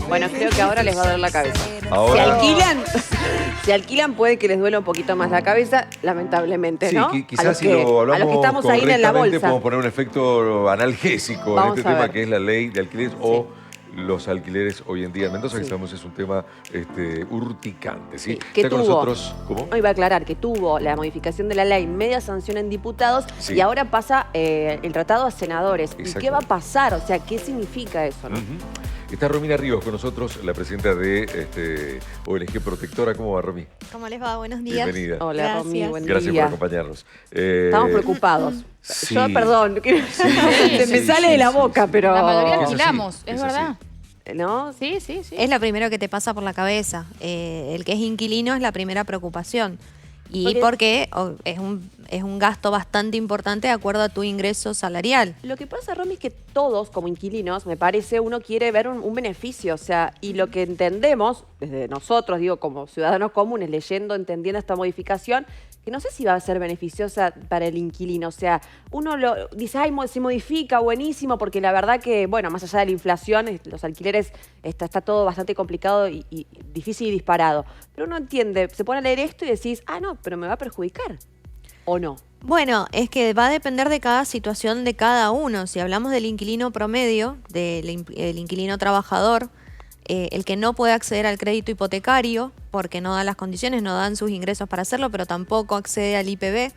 Bueno, creo que ahora les va a doler la cabeza. Ahora- Si alquilan puede que les duela un poquito más la cabeza, lamentablemente, Sí, ¿no? quizás si lo a los hablamos que estamos ahí en la correctamente bolsa. podemos poner un efecto analgésico Vamos en este a tema ver. que es la ley de alquileres o los alquileres hoy en día en Mendoza, que sabemos es un tema urticante, ¿sí? Que Está con tuvo, nosotros, ¿cómo? no iba a aclarar, que tuvo la modificación de la ley, media sanción en diputados Sí. y ahora pasa el tratado a senadores. ¿Y qué Exacto. va a pasar? O sea, ¿qué significa eso, no? Ujú. Está Romina Ríos con nosotros, la presidenta de ONG Protectora. ¿Cómo va, Romy? ¿Cómo les va? Buenos días. Bienvenida. Hola, Gracias. Romy, buen Gracias día. por acompañarnos. Estamos preocupados. Sí. Yo, perdón, se me sí, sale sí, de la sí, boca, sí. pero... La mayoría Es así, alquilamos, es es así. verdad. ¿No? Sí, sí, sí. Es lo primero que te pasa por la cabeza. El que es inquilino es la primera preocupación. Y porque es un gasto bastante importante de acuerdo a tu ingreso salarial. Lo que pasa, Romy, es que todos, como inquilinos, me parece, uno quiere ver un beneficio. O sea, y lo que entendemos, desde nosotros, digo, como ciudadanos comunes, leyendo, entendiendo esta modificación, que no sé si va a ser beneficiosa para el inquilino. O sea, uno lo dice, ay, se modifica, buenísimo, porque la verdad que, bueno, más allá de la inflación, los alquileres está todo bastante complicado y difícil y disparado. Pero uno entiende, se pone a leer esto y decís, ah, no, pero me va a perjudicar. ¿O no? Bueno, es que va a depender de cada situación de cada uno. Si hablamos del inquilino promedio, el inquilino trabajador, el que no puede acceder al crédito hipotecario porque no da las condiciones, no dan sus ingresos para hacerlo, pero tampoco accede al IPB,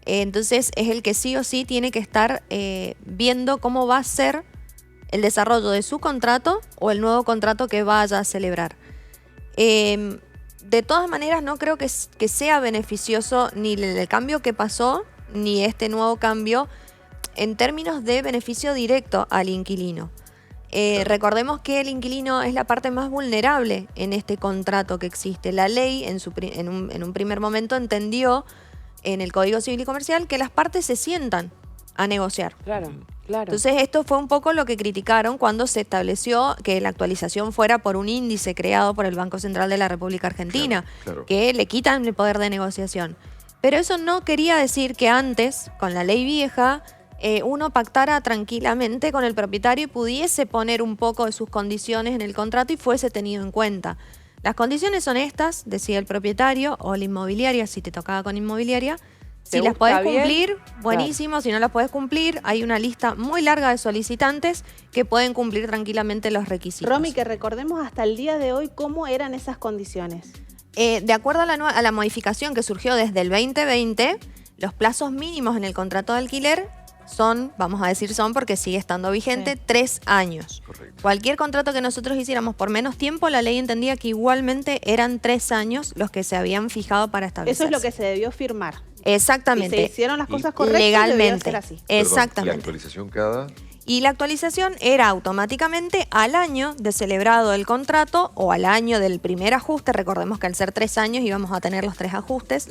entonces es el que sí o sí tiene que estar viendo cómo va a ser el desarrollo de su contrato o el nuevo contrato que vaya a celebrar. De todas maneras, no creo que sea beneficioso ni el cambio que pasó, ni este nuevo cambio en términos de beneficio directo al inquilino. Recordemos que el inquilino es la parte más vulnerable en este contrato que existe. La ley en un primer momento entendió en el Código Civil y Comercial que las partes se sientan a negociar. Claro, claro. Entonces esto fue un poco lo que criticaron cuando se estableció que la actualización fuera por un índice creado por el Banco Central de la República Argentina, Claro. que le quitan el poder de negociación. Pero eso no quería decir que antes, con la ley vieja, uno pactara tranquilamente con el propietario y pudiese poner un poco de sus condiciones en el contrato y fuese tenido en cuenta. Las condiciones son estas, decía el propietario, o la inmobiliaria, si te tocaba con inmobiliaria. Si las gusta podés bien? cumplir, buenísimo. Claro. Si no las podés cumplir, hay una lista muy larga de solicitantes que pueden cumplir tranquilamente los requisitos. Romy, que recordemos hasta el día de hoy cómo eran esas condiciones. De acuerdo a la modificación que surgió desde el 2020, los plazos mínimos en el contrato de alquiler son, vamos a decir son porque sigue estando vigente, 3 años. Correcto. Cualquier contrato que nosotros hiciéramos por menos tiempo, la ley entendía que igualmente eran 3 años los que se habían fijado para establecerse. Eso es lo que se debió firmar. Exactamente. Si se hicieron las cosas correctas, legalmente. debió ser así. Perdón, la Exactamente. actualización cada... Y la actualización era automáticamente al año de celebrado el contrato o al año del primer ajuste. Recordemos que al ser 3 años íbamos a tener los 2 ajustes,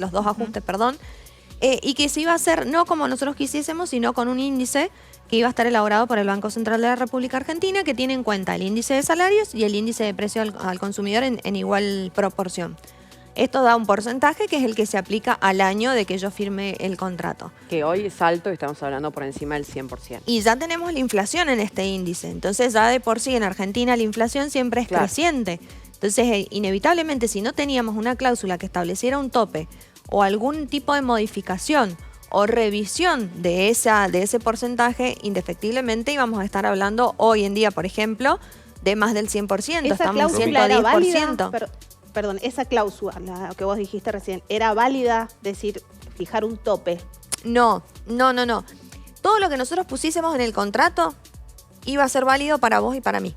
perdón. Y que se iba a hacer no como nosotros quisiésemos, sino con un índice que iba a estar elaborado por el Banco Central de la República Argentina, que tiene en cuenta el índice de salarios y el índice de precio al consumidor en igual proporción. Esto da un porcentaje que es el que se aplica al año de que yo firme el contrato. Que hoy es alto y estamos hablando por encima del 100%. Y ya tenemos la inflación en este índice. Entonces ya de por sí en Argentina la inflación siempre es Claro. creciente. Entonces inevitablemente si no teníamos una cláusula que estableciera un tope o algún tipo de modificación o revisión de ese porcentaje, indefectiblemente íbamos a estar hablando hoy en día, por ejemplo, de más del 100%. ¿Esa Estamos cláusula era válida? 110%. Perdón, esa cláusula, la que vos dijiste recién, ¿era válida decir, fijar un tope? No. Todo lo que nosotros pusiésemos en el contrato iba a ser válido para vos y para mí.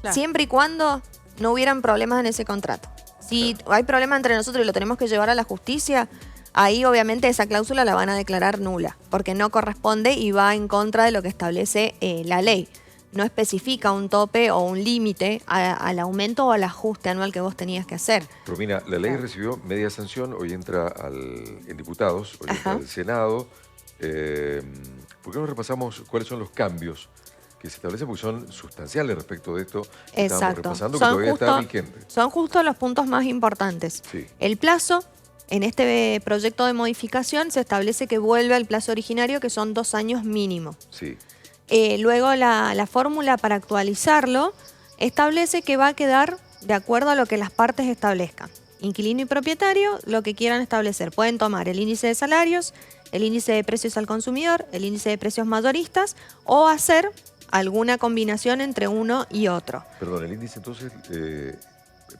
Claro. Siempre y cuando no hubieran problemas en ese contrato. Si hay problemas entre nosotros y lo tenemos que llevar a la justicia, ahí obviamente esa cláusula la van a declarar nula, porque no corresponde y va en contra de lo que establece la ley. No especifica un tope o un límite al aumento o al ajuste anual que vos tenías que hacer. Romina, la ley recibió media sanción, hoy entra en diputados, hoy entra al Senado. ¿Por qué no repasamos cuáles son los cambios que se establecen? Porque son sustanciales respecto de esto que estábamos Exacto. repasando, que todavía está vigente. Son justo los puntos más importantes. Sí. El plazo, en este proyecto de modificación, se establece que vuelve al plazo originario, que son 2 años mínimo. Sí. Luego la fórmula para actualizarlo establece que va a quedar de acuerdo a lo que las partes establezcan. Inquilino y propietario, lo que quieran establecer. Pueden tomar el índice de salarios, el índice de precios al consumidor, el índice de precios mayoristas o hacer alguna combinación entre uno y otro. Perdón, el índice entonces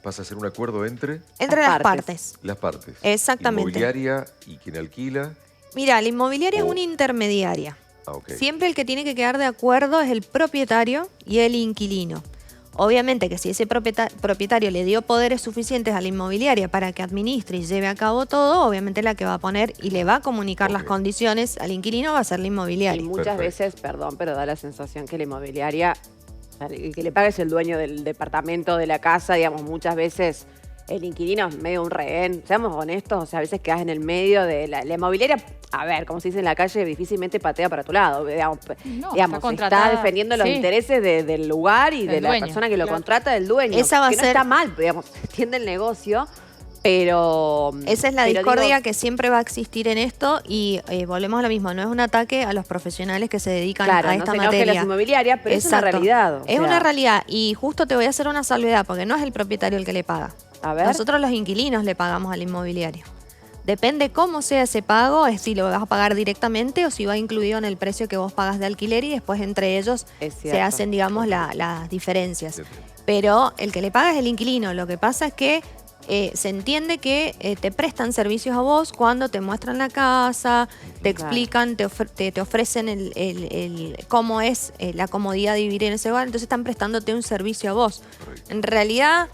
pasa a ser un acuerdo entre Entre las partes. las partes. Exactamente. Inmobiliaria y quien alquila. Mira, la inmobiliaria es una intermediaria. Ah, ok. Siempre el que tiene que quedar de acuerdo es el propietario y el inquilino. Obviamente que si ese propietario le dio poderes suficientes a la inmobiliaria para que administre y lleve a cabo todo, obviamente la que va a poner y le va a comunicar las condiciones al inquilino va a ser la inmobiliaria. Y muchas veces, perdón, pero da la sensación que la inmobiliaria, o sea, el que le paga es el dueño del departamento, de la casa, digamos, muchas veces el inquilino es medio un rehén. Seamos honestos, o sea, a veces quedas en el medio de la inmobiliaria. A ver, como se dice en la calle, difícilmente patea para tu lado. Digamos, está defendiendo los intereses del lugar y de la persona que lo contrata, del dueño. Esa va a ser, no está mal, digamos, entiende el negocio, pero... Esa es la discordia que siempre va a existir en esto y volvemos a lo mismo. No es un ataque a los profesionales que se dedican a esta materia. Las inmobiliarias, pero es una realidad. Es una realidad y justo te voy a hacer una salvedad porque no es el propietario el que le paga. A ver. Nosotros los inquilinos le pagamos al inmobiliario. Depende cómo sea ese pago, es si lo vas a pagar directamente o si va incluido en el precio que vos pagas de alquiler y después entre ellos se hacen, digamos, las diferencias. Pero el que le paga es el inquilino. Lo que pasa es que se entiende que te prestan servicios a vos cuando te muestran la casa, te explican, te ofrecen cómo es la comodidad de vivir en ese hogar, entonces están prestándote un servicio a vos. En realidad,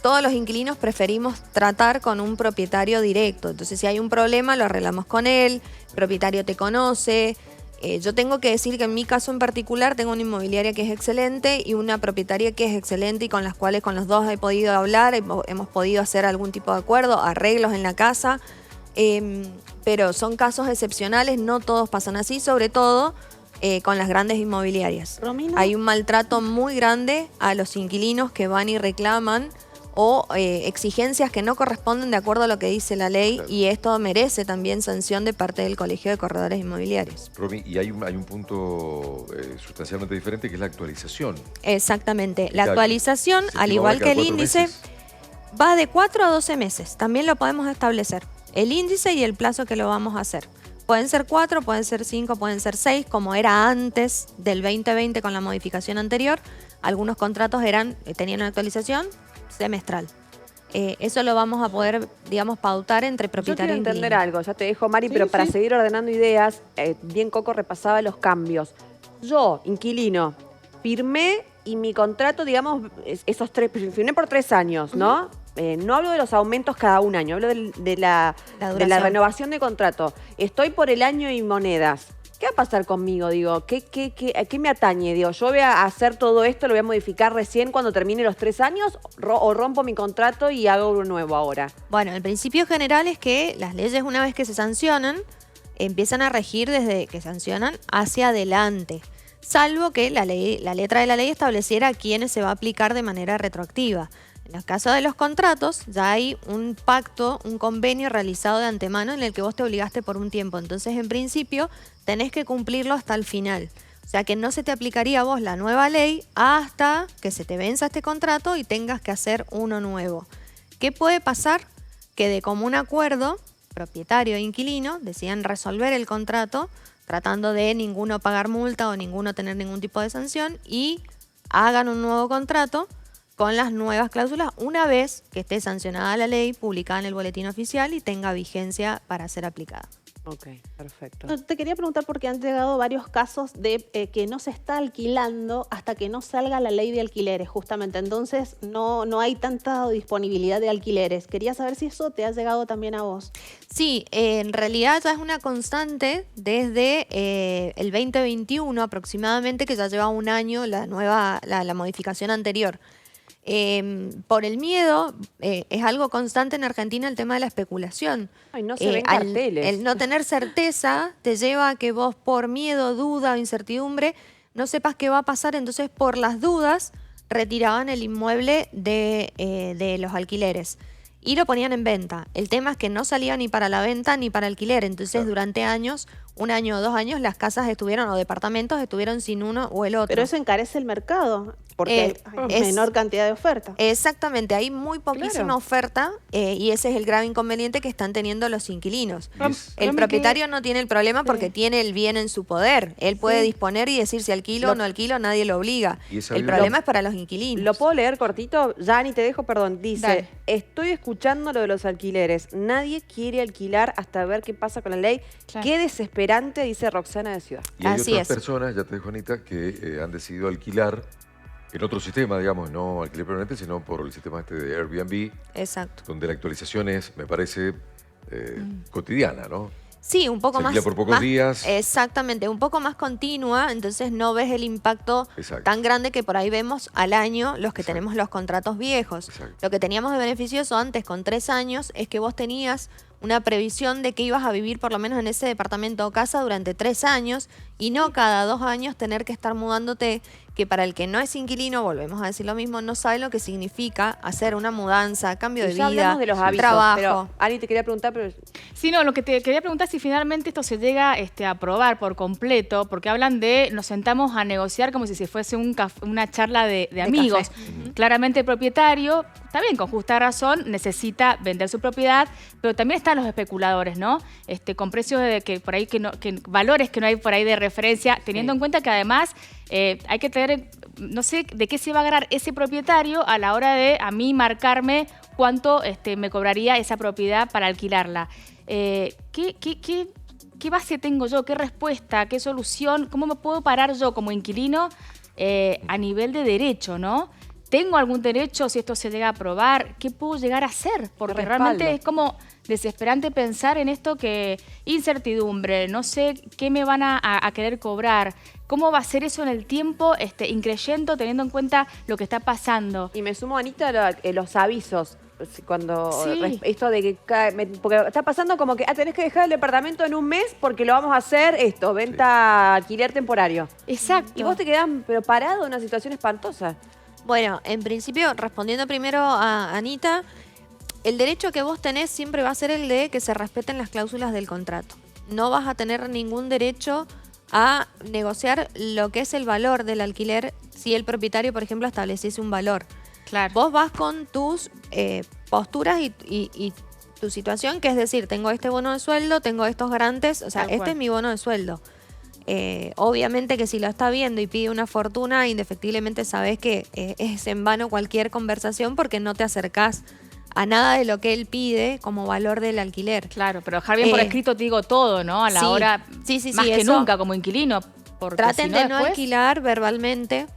todos los inquilinos preferimos tratar con un propietario directo. Entonces, si hay un problema, lo arreglamos con él, el propietario te conoce. Yo tengo que decir que en mi caso en particular tengo una inmobiliaria que es excelente y una propietaria que es excelente y con las cuales con los dos he podido hablar, hemos podido hacer algún tipo de acuerdo, arreglos en la casa, pero son casos excepcionales, no todos pasan así, sobre todo con las grandes inmobiliarias. Romina. Hay un maltrato muy grande a los inquilinos que van y reclaman o exigencias que no corresponden de acuerdo a lo que dice la ley, claro. Y esto merece también sanción de parte del Colegio de Corredores Inmobiliarios. Romy, y hay un punto sustancialmente diferente que es la actualización. Exactamente. La actualización, al igual que el índice, va de 4 a 12 meses. También lo podemos establecer. El índice y el plazo que lo vamos a hacer. Pueden ser 4, pueden ser 5, pueden ser 6, como era antes del 2020 con la modificación anterior. Algunos contratos tenían una actualización semestral. Eso lo vamos a poder, digamos, pautar entre propietario y inquilino. Yo quiero entender algo, ya te dejo, Mari, pero para seguir ordenando ideas, bien Coco repasaba los cambios. Yo, inquilino, firmé y mi contrato, digamos, firmé por 3 años, ¿no? No hablo de los aumentos cada un año, hablo de la renovación de contrato. Estoy por el año y monedas. ¿Qué va a pasar conmigo? Digo, ¿qué me atañe? Digo, ¿yo voy a hacer todo esto, lo voy a modificar recién cuando termine los 3 años o rompo mi contrato y hago uno nuevo ahora? Bueno, el principio general es que las leyes, una vez que se sancionan, empiezan a regir desde que sancionan hacia adelante, salvo que la letra de la ley estableciera a quiénes se va a aplicar de manera retroactiva. En el caso de los contratos, ya hay un pacto, un convenio realizado de antemano en el que vos te obligaste por un tiempo. Entonces, en principio, tenés que cumplirlo hasta el final. O sea, que no se te aplicaría a vos la nueva ley hasta que se te venza este contrato y tengas que hacer uno nuevo. ¿Qué puede pasar? Que de común acuerdo, propietario e inquilino decidan resolver el contrato tratando de ninguno pagar multa o ninguno tener ningún tipo de sanción y hagan un nuevo contrato con las nuevas cláusulas una vez que esté sancionada la ley, publicada en el boletín oficial y tenga vigencia para ser aplicada. Ok, perfecto. No, te quería preguntar porque han llegado varios casos de que no se está alquilando hasta que no salga la ley de alquileres, justamente. Entonces no hay tanta disponibilidad de alquileres. Quería saber si eso te ha llegado también a vos. Sí, en realidad ya es una constante desde el 2021 aproximadamente, que ya lleva un año la modificación anterior. Por el miedo, es algo constante en Argentina el tema de la especulación. Ay, no se ven carteles. El no tener certeza te lleva a que vos por miedo, duda o incertidumbre no sepas qué va a pasar, entonces por las dudas retiraban el inmueble de los alquileres. y lo ponían en venta. El tema es que no salía ni para la venta ni para alquiler. Entonces, Claro. durante años, 1 año o 2 años, las casas estuvieron, o departamentos estuvieron sin uno o el otro. Pero eso encarece el mercado, porque hay es- menor cantidad de oferta. Exactamente, hay muy poquísima Claro. oferta y ese es el grave inconveniente que están teniendo los inquilinos. Y es- El Rami, propietario no tiene el problema porque Sí. tiene el bien en su poder. Él puede Sí. disponer y decir si alquilo o no alquilo, nadie lo obliga. Y es El sabido- problema es para los inquilinos. ¿Lo puedo leer cortito? Yani, te dejo, perdón. Dice, Dale. estoy escuchando lo de los alquileres. Nadie quiere alquilar hasta ver qué pasa con la ley. Claro. Qué desesperante, dice Roxana de Ciudad. Y hay Así otras es. personas, ya te dejo, Anita, que han decidido alquilar en otro sistema, digamos, no alquiler permanente, sino por el sistema este de Airbnb, Exacto. donde la actualización es, me parece, cotidiana, ¿no? Sí, un poco Se más. alquila por pocos más- días. Exactamente, un poco más continua, entonces no ves el impacto Exacto. tan grande que por ahí vemos al año los que Exacto. tenemos los contratos viejos. Exacto. Lo que teníamos de beneficioso antes con 3 años es que vos tenías una previsión de que ibas a vivir por lo menos en ese departamento o casa durante 3 años y no cada 2 años tener que estar mudándote, que para el que no es inquilino, volvemos a decir lo mismo, no sabe lo que significa hacer una mudanza, cambio de Y ya vida, hablamos de los avisos, trabajo. pero Ani, te quería preguntar, pero Sí, no, lo que te quería preguntar es si finalmente esto se llega a aprobar por completo, porque hablan de nos sentamos a negociar como si se fuese una charla de amigos. Claramente el propietario, está bien, con justa razón, necesita vender su propiedad, pero también están los especuladores, ¿no? Con precios de que por ahí que valores que no hay por ahí de referencia, teniendo en cuenta que además hay que tener, no sé de qué se va a agarrar ese propietario a la hora de a mí marcarme cuánto me cobraría esa propiedad para alquilarla. ¿Qué base tengo yo? ¿Qué respuesta? ¿Qué solución? ¿Cómo me puedo parar yo como inquilino a nivel de derecho, no? ¿Tengo algún derecho si esto se llega a aprobar? ¿Qué puedo llegar a hacer? Porque respaldo. realmente es como desesperante pensar en esto que incertidumbre, no sé qué me van a querer cobrar, cómo va a ser eso en el tiempo, increyendo, teniendo en cuenta lo que está pasando. Y me sumo, Anita, los avisos. Cuando Sí. esto de que porque está pasando como que tenés que dejar el departamento en un mes porque lo vamos a hacer venta alquiler temporario. Exacto. Y vos te quedás pero parado en una situación espantosa. Bueno, en principio, respondiendo primero a Anita, el derecho que vos tenés siempre va a ser el de que se respeten las cláusulas del contrato. No vas a tener ningún derecho a negociar lo que es el valor del alquiler si el propietario, por ejemplo, estableciese un valor. Claro. Vos vas con tus posturas y tu situación, que es decir, tengo este bono de sueldo, tengo estos garantes, o sea, Tal este cual. es mi bono de sueldo. Obviamente que si lo está viendo y pide una fortuna, indefectiblemente sabes que es en vano cualquier conversación porque no te acercás a nada de lo que él pide como valor del alquiler. Claro, pero dejar bien por escrito te digo todo, ¿no? A la sí, hora, sí, más que eso. nunca como inquilino. Porque Traten si de no después- alquilar verbalmente.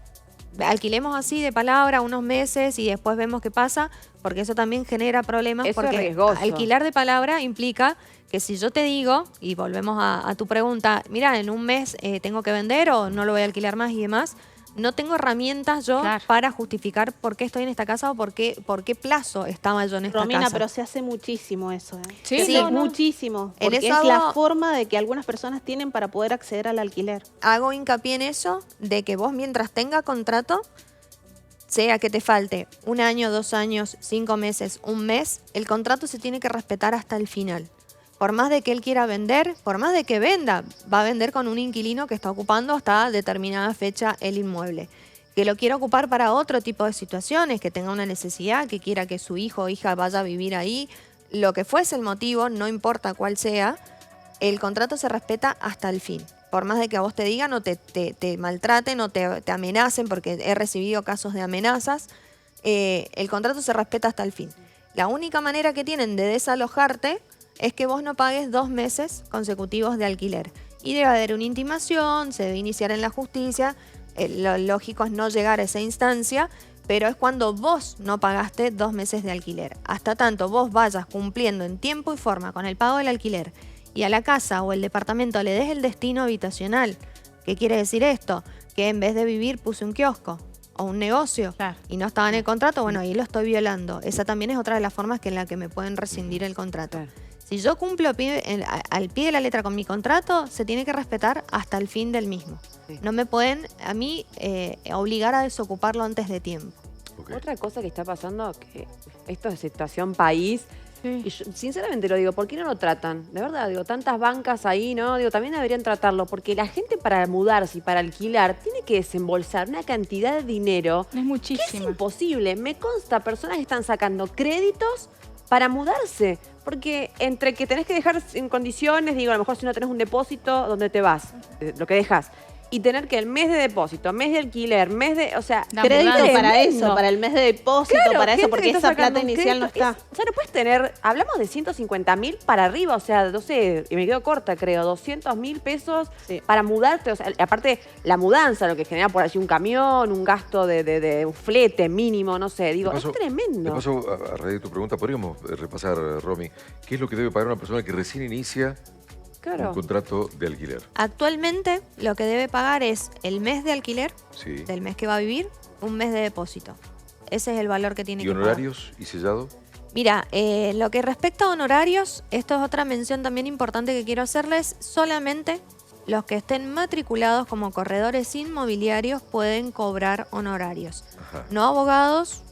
Alquilemos así de palabra unos meses y después vemos qué pasa, porque eso también genera problemas. Eso es porque riesgoso. alquilar de palabra implica que si yo te digo, y volvemos a tu pregunta, mira, en un mes tengo que vender o no lo voy a alquilar más y demás, no tengo herramientas yo Claro. para justificar por qué estoy en esta casa o por qué plazo estaba yo en esta Romina, casa. pero se hace muchísimo eso. Sí, Se sí, hace no. muchísimo. En Porque eso es la hago- forma de que algunas personas tienen para poder acceder al alquiler. Hago hincapié en eso, de que vos mientras tenga contrato, sea que te falte 1 año, 2 años, 5 meses, 1 mes, el contrato se tiene que respetar hasta el final. Por más de que él quiera vender, por más de que venda, va a vender con un inquilino que está ocupando hasta determinada fecha el inmueble. Que lo quiera ocupar para otro tipo de situaciones, que tenga una necesidad, que quiera que su hijo o hija vaya a vivir ahí, lo que fuese el motivo, no importa cuál sea, el contrato se respeta hasta el fin. Por más de que a vos te digan o te maltraten o te amenacen, porque he recibido casos de amenazas, el contrato se respeta hasta el fin. La única manera que tienen de desalojarte es que vos no pagues 2 meses consecutivos de alquiler. Y debe haber una intimación, se debe iniciar en la justicia. Lo lógico es no llegar a esa instancia, pero es cuando vos no pagaste 2 meses de alquiler. Hasta tanto vos vayas cumpliendo en tiempo y forma con el pago del alquiler y a la casa o el departamento le des el destino habitacional. ¿Qué quiere decir esto? Que en vez de vivir puse un kiosco o un negocio Claro. y no estaba en el contrato, bueno, ahí lo estoy violando. Esa también es otra de las formas en la que me pueden rescindir el contrato. Claro. Si yo cumplo al pie de la letra con mi contrato, se tiene que respetar hasta el fin del mismo. Sí. No me pueden a mí obligar a desocuparlo antes de tiempo. Ok. Otra cosa que está pasando, que esto es situación país, y yo, sinceramente lo digo, ¿por qué no lo tratan? De verdad, digo, tantas bancas ahí, ¿no? Digo, también deberían tratarlo, porque la gente para mudarse y para alquilar tiene que desembolsar una cantidad de dinero Es que es muchísimo. imposible. Me consta personas que están sacando créditos para mudarse, porque entre que tenés que dejar en condiciones, digo, a lo mejor si no tenés un depósito, ¿dónde te vas? Lo que dejas. Y tener que el mes de depósito, mes de alquiler, mes de, o sea, La Crédito mudanza. para tremendo. eso, para el mes de depósito, Claro, para eso, gente porque que está esa plata sacando un inicial no crédito, está. o sea, no puedes tener, hablamos de 150.000 para arriba, o sea, no sé, y me quedo corta, creo, 200.000 pesos Sí. para mudarte, o sea, aparte la mudanza, lo que genera por allí un camión, un gasto de un flete mínimo, no sé, digo, es De tremendo. paso, a raíz de tu pregunta, podríamos repasar, Romy, ¿qué es lo que debe pagar una persona que recién inicia Claro. un contrato de alquiler? Actualmente lo que debe pagar es el mes de alquiler Sí. del mes que va a vivir, un mes de depósito. Ese es el valor que tiene ¿Y que pagar. honorarios y sellado? Mira, lo que respecta a honorarios, esto es otra mención también importante que quiero hacerles. Solamente los que estén matriculados como corredores inmobiliarios pueden cobrar honorarios. Ajá. No abogados,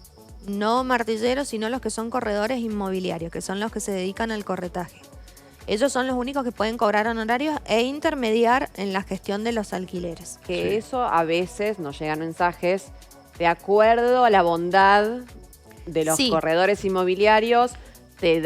no martilleros, sino los que son corredores inmobiliarios, que son los que se dedican al corretaje. Ellos son los únicos que pueden cobrar honorarios e intermediar en la gestión de los alquileres. Que Sí. eso a veces nos llegan mensajes de acuerdo a la bondad de los Sí. corredores inmobiliarios, te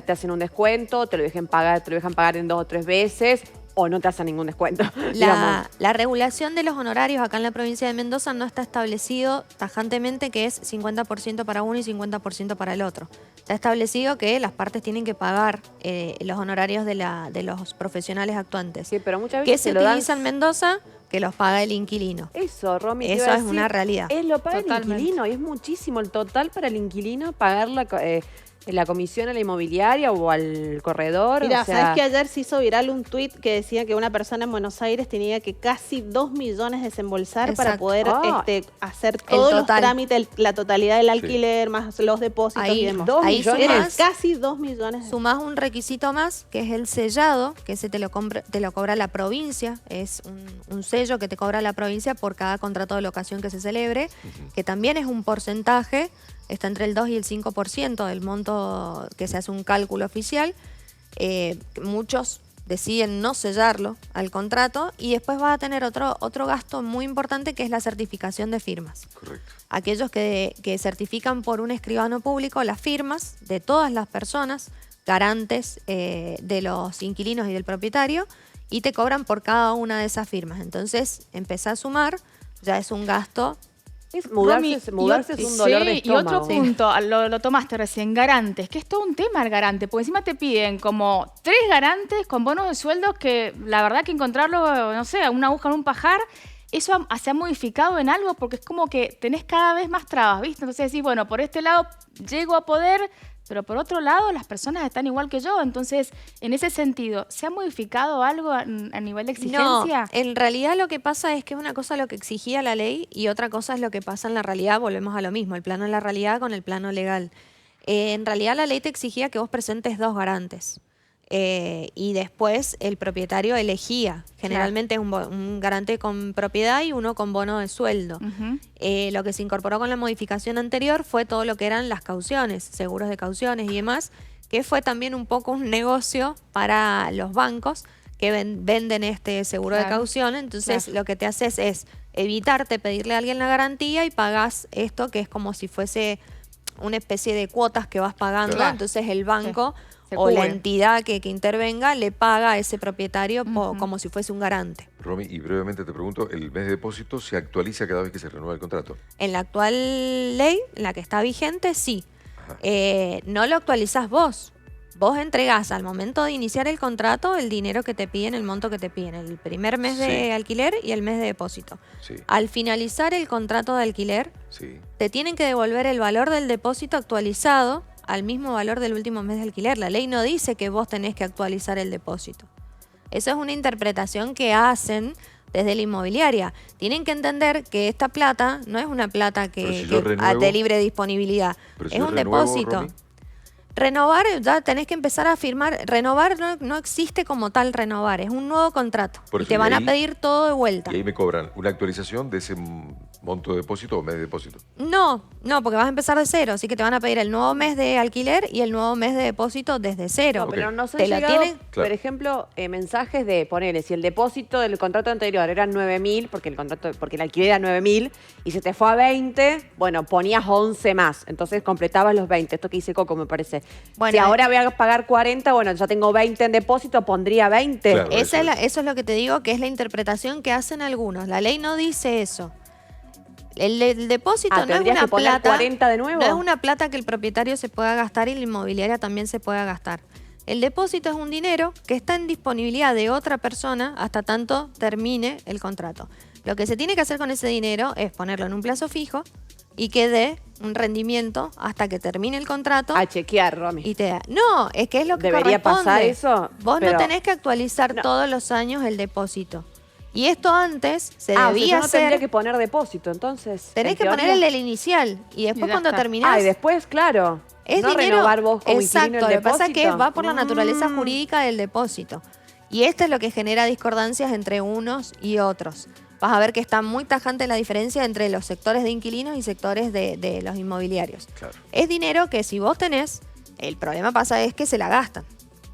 hacen un descuento, te lo dejan pagar en 2 o 3 veces, o no te hacen ningún descuento. digamos. La regulación de los honorarios acá en la provincia de Mendoza no está establecido tajantemente que es 50% para uno y 50% para el otro. Está establecido que las partes tienen que pagar los honorarios de los profesionales actuantes. Sí, pero muchas ¿Qué veces se te lo dan. utiliza en Mendoza? Que los paga el inquilino. Eso, Romy, te Eso iba a es una realidad. Es lo paga el Totalmente. inquilino y es muchísimo el total para el inquilino pagar la comisión a la inmobiliaria o al corredor. Mira, o sea, ¿sabes que ayer se hizo viral un tuit que decía que una persona en Buenos Aires tenía que casi 2 millones desembolsar para Exacto. poder Ah. hacer todos los total. trámites, la totalidad del alquiler, más los depósitos Ahí, y demás? 2 ahí millones. Era sumás, casi 2 millones. sumás un requisito más, que es el sellado, que ese te lo cobra la provincia. Es un sello que te cobra la provincia por cada contrato de locación que se celebre, que también es un porcentaje, está entre el 2 y el 5% del monto que se hace un cálculo oficial. Muchos deciden no sellarlo al contrato y después va a tener otro gasto muy importante que es la certificación de firmas. Correcto. Aquellos que certifican por un escribano público las firmas de todas las personas garantes de los inquilinos y del propietario y te cobran por cada una de esas firmas. Entonces, empezá a sumar, ya es un gasto. mudarse Romy, es un dolor de sí, y otro estómago. punto, lo tomaste recién, garantes, que es todo un tema el garante, porque encima te piden como 3 garantes con bonos de sueldos que la verdad que encontrarlo, no sé, una aguja en un pajar, eso se ha modificado en algo porque es como que tenés cada vez más trabas, ¿viste? Entonces decís, bueno, por este lado llego a poder, pero por otro lado las personas están igual que yo, entonces en ese sentido, ¿se ha modificado algo a nivel de exigencia? No, en realidad lo que pasa es que es una cosa lo que exigía la ley y otra cosa es lo que pasa en la realidad. Volvemos a lo mismo, el plano de la realidad con el plano legal. En realidad la ley te exigía que vos presentes 2 garantes. Y después el propietario elegía. Generalmente es un garante con propiedad y uno con bono de sueldo. Ujú. Lo que se incorporó con la modificación anterior fue todo lo que eran las cauciones, seguros de cauciones y demás, que fue también un poco un negocio para los bancos que venden este seguro de Claro, caución. Entonces claro. lo que te haces es evitarte pedirle a alguien la garantía y pagás esto que es como si fuese una especie de cuotas que vas pagando. Claro. Entonces el banco Se o la cubre. entidad que intervenga le paga a ese propietario Ujú. como si fuese un garante. Romy, y brevemente te pregunto, ¿el mes de depósito se actualiza cada vez que se renueva el contrato? En la actual ley, en la que está vigente, sí. Ajá. No lo actualizás vos. Vos entregás al momento de iniciar el contrato el dinero que te piden, el monto que te piden, el primer mes Sí. de alquiler y el mes de depósito. Sí, Al finalizar el contrato de alquiler, sí. te tienen que devolver el valor del depósito actualizado al mismo valor del último mes de alquiler. La ley no dice que vos tenés que actualizar el depósito. Eso es una interpretación que hacen desde la inmobiliaria. Tienen que entender que esta plata no es una plata Pero si que yo renuevo- de libre disponibilidad. Pero si Es yo un renuevo, depósito. Romy, Renovar, ya tenés que empezar a firmar. Renovar no existe como tal renovar, es un nuevo contrato. Por Y eso, te y van a ahí- pedir todo de vuelta. y ahí me cobran una actualización de ese monto de depósito o mes de depósito. No, porque vas a empezar de cero, así que te van a pedir el nuevo mes de alquiler y el nuevo mes de depósito desde cero. No, pero nos han Te lo llegado, tienen- Claro. por ejemplo, mensajes de ponerle, si el depósito del contrato anterior era 9.000, porque el alquiler era 9.000, y se te fue a 20, bueno, ponías 11 más. Entonces completabas los 20. Esto que dice Coco, me parece. Bueno, si ahora voy a pagar 40, bueno, ya tengo 20 en depósito, pondría 20. Claro. Eso es lo que te digo, que es la interpretación que hacen algunos. La ley no dice eso. El depósito no es ¿tendrías una que poner plata. 40 de nuevo? No es una plata que el propietario se pueda gastar y la inmobiliaria también se pueda gastar. El depósito es un dinero que está en disponibilidad de otra persona hasta tanto termine el contrato. Lo que se tiene que hacer con ese dinero es ponerlo en un plazo fijo y que dé un rendimiento hasta que termine el contrato. A chequear, Romy. Y te da. No, es que es lo que ¿Debería corresponde. pasar eso? Vos Pero- no tenés que actualizar No. todos los años el depósito. Y esto antes se o sea, debía yo no tendría hacer. que poner depósito, entonces. Tenés en que poner teoría. el del inicial. Y después ya cuando está. terminás. Y después, claro. Es no dinero. renovar vos como Exacto, inquilino el lo que pasa es que depósito. va por la naturaleza Mm. jurídica del depósito. Y esto es lo que genera discordancias entre unos y otros. Vas a ver que está muy tajante la diferencia entre los sectores de inquilinos y sectores de los inmobiliarios. Claro. Es dinero que si vos tenés, el problema pasa es que se la gastan.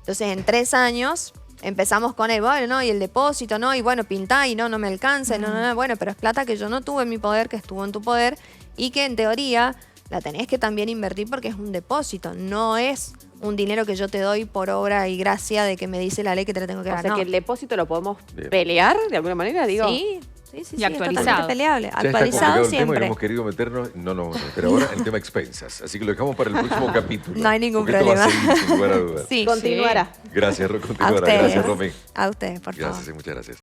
Entonces en 3 años empezamos con el, bueno, no, y el depósito, no, y bueno, pintá, y no me alcanza, no, bueno, pero es plata que yo no tuve en mi poder, que estuvo en tu poder, y que en teoría la tenés que también invertir porque es un depósito, no es un dinero que yo te doy por obra y gracia de que me dice la ley que te la tengo que O dar. sea no. que el depósito lo podemos Bien. pelear de alguna manera, digo. Sí, Y es actualizado. totalmente peleable. Ya está Actualizado complicado el tema y siempre. hemos querido meternos, no nos vamos a meter ahora en el tema expensas. Así que lo dejamos para el próximo capítulo. No hay ningún porque esto va a problema. seguir, sin lugar a dudas. Sí. Continuará. Gracias, A continuará. ustedes. Gracias, Romy. A ustedes, por favor. Gracias, muchas gracias.